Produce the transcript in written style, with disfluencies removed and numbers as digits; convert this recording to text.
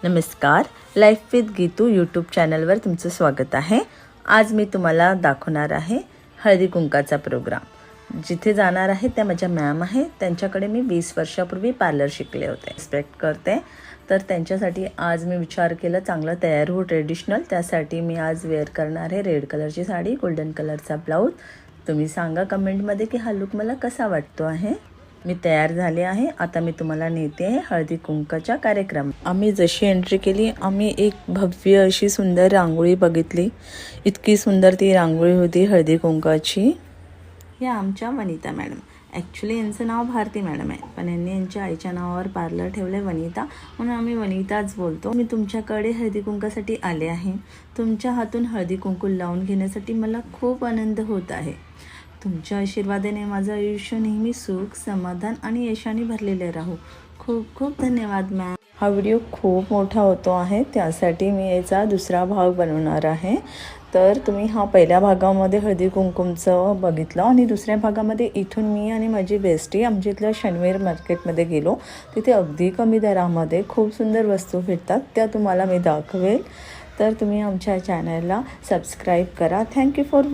नमस्कार, life with Geetu YouTube चॅनलवर तुमचं स्वागत आहे। आज मी तुम्हाला दाखवणार आहे हळदी कुंकाचा प्रोग्राम। जिथे जाणार आहे त्या माझ्या मॅम आहे, त्यांच्याकडे मी 20 वर्षापूर्वी पार्लर शिकले होते, रिस्पेक्ट करते। तर त्यांच्यासाठी आज मी विचार केला चांगलं तयार हो ट्रेडिशनल, त्यासाठी मी आज वेअर करणार आहे रेड कलरची साडी, गोल्डन कलरचा ब्लाऊज। तुम्ही सांगा कमेंटमध्ये की हा लुक मला कसा वाटतो आहे। मी तयार झाले आहे, आता मी तुम्हाला नेते आहे हळदी कुंकाच्या कार्यक्रम। आम्ही जशी एंट्री केली, आम्ही एक भव्य अशी सुंदर रांगोळी बघितली। इतकी सुंदर ती रांगोळी होती हळदी कुंकाची। या आमच्या वनिता मॅडम, ॲक्च्युली यांचं नाव भारती मॅडम आहे, पण यांनी यांच्या आईच्या नावावर पार्लर ठेवले वनिता, म्हणून आम्ही वनिताच बोलतो। मी तुमच्याकडे हळदी कुंकासाठी आले आहे। तुमच्या हातून हळदी कुंकू लावून घेण्यासाठी मला खूप आनंद होत आहे। तुमच्या आशीर्वादाने माझं आयुष्य नेहमी सुख, समाधान आणि यशाने भरलेले राहू। खूप खूप धन्यवाद मॅम। हा व्हिडिओ खूप मोठा होतो आहे, त्यासाठी मी याचा दुसरा भाग बनवणार आहे। तर तुम्ही हा पहिल्या भागामध्ये हळदी कुंकूमचं बघितलं आणि दुसऱ्या भागामध्ये इथून मी आणि माझी बेस्टी आमच्या इथल्या शनिवार मार्केटमध्ये गेलो। तिथे अगदी कमी दरामध्ये खूप सुंदर वस्तू भेटतात, त्या तुम्हाला मी दाखवेल। तर तुम्ही आमच्या चॅनलला सबस्क्राईब करा। Thank you for